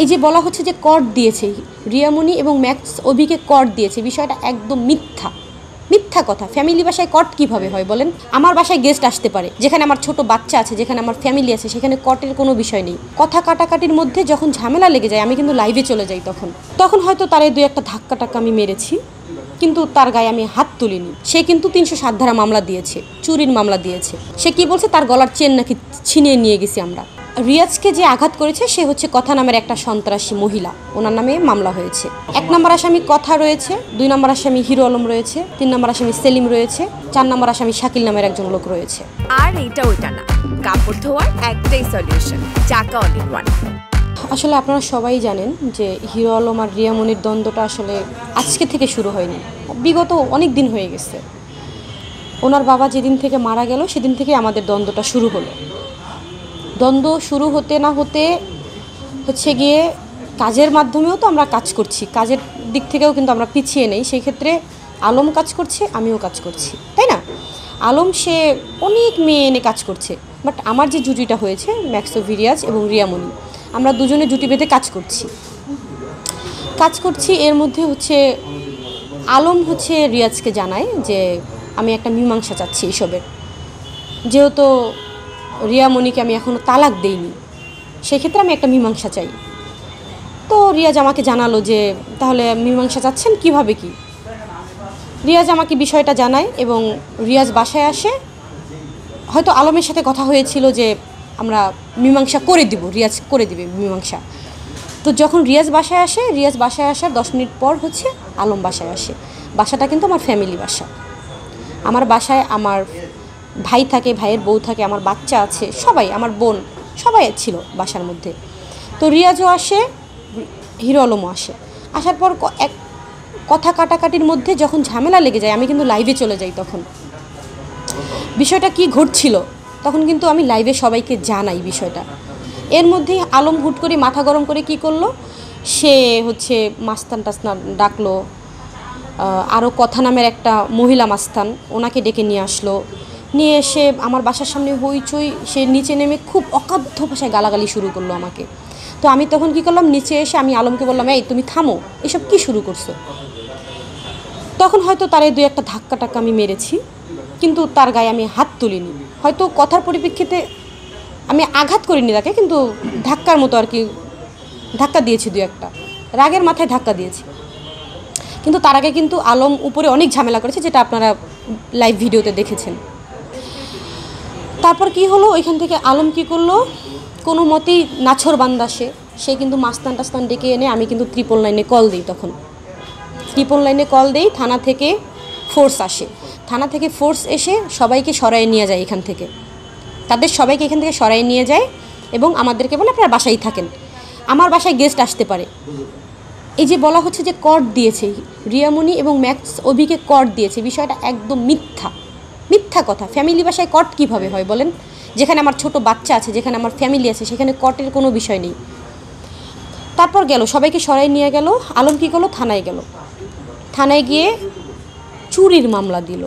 এই যে বলা হচ্ছে যে কর দিয়েছে রিয়ামণি এবং ম্যাক্স অভিকে কর দিয়েছে, বিষয়টা একদম মিথ্যা মিথ্যা কথা। ফ্যামিলি বাসায় কট কিভাবে হয় বলেন? আমার বাসায় গেস্ট আসতে পারে, যেখানে আমার ছোট বাচ্চা আছে, যেখানে আমার ফ্যামিলি আছে, সেখানে কটের কোনো বিষয় নেই। কথা কাটাকাটির মধ্যে যখন ঝামেলা লেগে যায় আমি কিন্তু লাইভে চলে যাই। তখন হয়তো তার এই 2-1 ধাক্কা টাক্কা আমি মেরেছি, কিন্তু তার গায়ে আমি হাত তুলিনি। সে কিন্তু 307 ধারা মামলা দিয়েছে, চুরির মামলা দিয়েছে। সে কি বলছে, তার গলার চেন নাকি ছিনিয়ে নিয়ে গেছি আমরা। রিয়াজকে যে আঘাত করেছে সে হচ্ছে কথা নামের একটা সন্ত্রাসী মহিলা, ওনার নামে মামলা হয়েছে। 1 নম্বর আসামি কথা রয়েছে, 2 নম্বর আসামি হিরো আলম রয়েছে, 3 নম্বর আসামি সেলিম রয়েছে, 4 নম্বর আসামি শাকিল নামের একজন লোক রয়েছে। আর এটা ওইটা না, কাপড় ধোয়ার একটাই সলিউশন, চাকা অল ইন ওয়ান। আসলে আপনারা সবাই জানেন যে হিরো আলম আর রিয়ামণির দ্বন্দ্বটা আসলে আজকে থেকে শুরু হয়নি, বিগত অনেক দিন হয়ে গেছে। ওনার বাবা যেদিন থেকে মারা গেল সেদিন থেকে আমাদের দ্বন্দ্বটা শুরু হলো। দ্বন্দ্ব শুরু হতে না হতে হচ্ছে গিয়ে কাজের মাধ্যমেও তো আমরা কাজ করছি, কাজের দিক থেকেও কিন্তু আমরা পিছিয়ে নেই। সেই ক্ষেত্রে আলম কাজ করছে, আমিও কাজ করছি, তাই না? আলম সে অনেক মেয়ে এনে কাজ করছে, বাট আমার যে জুটিটা হয়েছে ম্যাক্স রিয়াজ এবং রিয়ামণি, আমরা দুজনে জুটি বেঁধে কাজ করছি। এর মধ্যে হচ্ছে আলম হচ্ছে রিয়াজকে জানায় যে আমি একটা মীমাংসা চাচ্ছি এইসবের, যেহেতু রিয়ামণিকে আমি এখনও তালাক দেইনি, সেক্ষেত্রে আমি একটা মীমাংসা চাই। তো রিয়াজ আমাকে জানালো যে তাহলে মীমাংসা চাচ্ছেন কিভাবে কি। রিয়াজ আমাকে বিষয়টা জানায় এবং রিয়াজ বাসায় আসে। হয়তো আলমের সাথে কথা হয়েছিল যে আমরা মীমাংসা করে দিব, রিয়াজ করে দিবে মীমাংসা। তো যখন রিয়াজ বাসায় আসার 10 মিনিট পর হচ্ছে আলম বাসায় আসে। বাসাটা কিন্তু আমার ফ্যামিলি বাসা। আমার বাসায় আমার ভাই থাকে, ভাইয়ের বউ থাকে, আমার বাচ্চা আছে, সবাই, আমার বোন, সবাই ছিল বাসার মধ্যে। তো রিয়াজও আসে, হিরো আলমও আসে। আসার পর এক কথা কাটাকাটির মধ্যে যখন ঝামেলা লেগে যায় আমি কিন্তু লাইভে চলে যাই। তখন বিষয়টা কি ঘটছিল তখন কিন্তু আমি লাইভে সবাইকে জানাই বিষয়টা। এর মধ্যেই আলম হুট করে মাথা গরম করে কি করলো, সে হচ্ছে মাস্তান টাস্তান ডাকলো, আরও কথা নামের একটা মহিলা মাস্তান, ওনাকে ডেকে নিয়ে আসলো। নিয়ে এসে আমার বাসার সামনে হইচই, সে নিচে নেমে খুব অকাধ্য ভাষায় গালাগালি শুরু করলো আমাকে। তো আমি তখন কি করলাম, নিচে এসে আমি আলমকে বললাম, এই তুমি থামো, এসব কি শুরু করছো। তখন হয়তো তার এই 2-1 ধাক্কা টাক্কা আমি মেরেছি, কিন্তু তার গায়ে আমি হাত তুলিনি। হয়তো কথার পরিপ্রেক্ষিতে আমি আঘাত করিনি তাকে, কিন্তু ধাক্কার মতো আর কি ধাক্কা দিয়েছি, 2-1টা রাগের মাথায় ধাক্কা দিয়েছি। কিন্তু তার আগে কিন্তু আলম উপরে অনেক ঝামেলা করেছে, যেটা আপনারা লাইভ ভিডিওতে দেখেছেন। তারপর কি হলো, ওইখান থেকে আলম কি করলো, কোনো মতেই নাছর বান্দা সে কিন্তু মাস্তান টাস্তান ডেকে এনে আমি কিন্তু 999 কল দিই। তখন 999 কল দিই, থানা থেকে ফোর্স আসে। থানা থেকে ফোর্স এসে সবাইকে সরাইয়ে নিয়ে যায় এখান থেকে, তাদের সবাইকে এখান থেকে সরাইয়ে নিয়ে যায় এবং আমাদেরকে বলে আপনারা বাসায় থাকেন, আমার বাসায় গেস্ট আসতে পারে। এই যে বলা হচ্ছে যে কর দিয়েছে রিয়ামণি এবং ম্যাক্স অভিকে কর দিয়েছে, বিষয়টা একদম মিথ্যা কথা। ফ্যামিলি বাসায় কট কিভাবে হয় বলেন? যেখানে আমার ছোট বাচ্চা আছে, যেখানে আমার ফ্যামিলি আছে, সেখানে কটের কোনো বিষয় নেই। তারপর গেল, সবাইকে সরাই নিয়ে গেল। আলম কী করলো, থানায় গিয়ে চুরির মামলা দিল,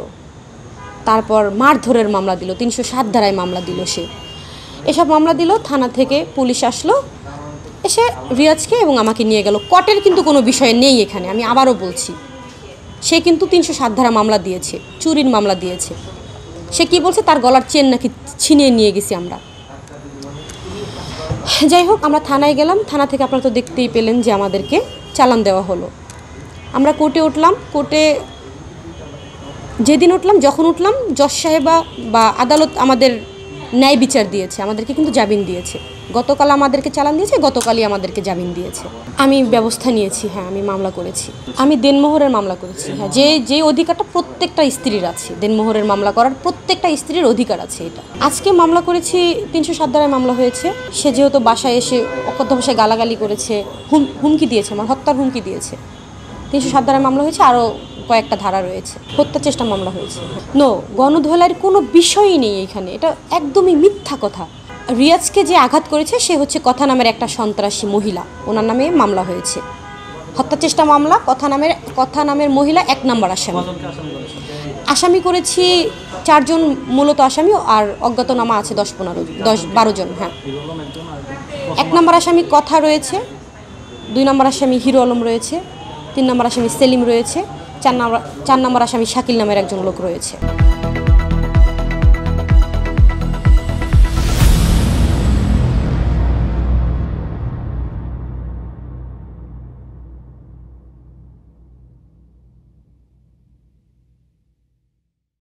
তারপর মারধরের মামলা দিল, 307 ধারায় মামলা দিল। এসব মামলা দিল। থানা থেকে পুলিশ আসলো, এসে রিয়াজকে এবং আমাকে নিয়ে গেল। কটের কিন্তু কোনো বিষয় নেই এখানে, আমি আবারও বলছি। সে কিন্তু 307 ধারা মামলা দিয়েছে, চুরির মামলা দিয়েছে। সে কি বলছে, তার গলার চেন নাকি ছিনিয়ে নিয়ে গেছি আমরা। যাই হোক, আমরা থানায় গেলাম। থানা থেকে আপনারা তো দেখতেই পেলেন যে আমাদেরকে চালান দেওয়া হলো। আমরা কোর্টে উঠলাম। কোর্টে যখন উঠলাম জজ সাহেবা বা আদালত আমাদের ন্যায় বিচার দিয়েছে, আমাদেরকে কিন্তু জামিন দিয়েছে। গতকাল আমাদেরকে চালান দিয়েছে, গতকালই আমাদেরকে জামিন দিয়েছে। আমি ব্যবস্থা নিয়েছি, হ্যাঁ আমি মামলা করেছি, আমি দেনমোহরের মামলা করেছি। হ্যাঁ, যে অধিকারটা প্রত্যেকটা স্ত্রীর আছে, দেনমোহরের মামলা করার প্রত্যেকটা স্ত্রীর অধিকার আছে। এটা আজকে মামলা করেছি, 307 ধারায় মামলা হয়েছে। সে যেহেতু বাসায় এসে অকথ্য ভাষায় গালাগালি করেছে, হুমকি দিয়েছে, আমার হত্যার হুমকি দিয়েছে। 307 ধারায় মামলা হয়েছে, আরও কয়েকটা ধারা রয়েছে, হত্যা চেষ্টা মামলা হয়েছে। গণধোলাইয়ের কোনো বিষয়ই নেই এখানে, এটা একদমই মিথ্যা কথা। রিয়াজকে যে আঘাত করেছে সে হচ্ছে কথা নামের একটা সন্ত্রাসী মহিলা, ওনার নামে মামলা হয়েছে, হত্যা চেষ্টা মামলা। কথা নামের মহিলা 1 নম্বর আসামি করেছি 4 জন মূলত আসামি, আর অজ্ঞাতনামা আছে 10-12 জন। হ্যাঁ, 1 নম্বর আসামি কথা রয়েছে, 2 নম্বর আসামি হিরো আলম রয়েছে, 3 নম্বর আসামি সেলিম রয়েছে, 4 নম্বর আসামি শাকিল নামের একজন লোক রয়েছে।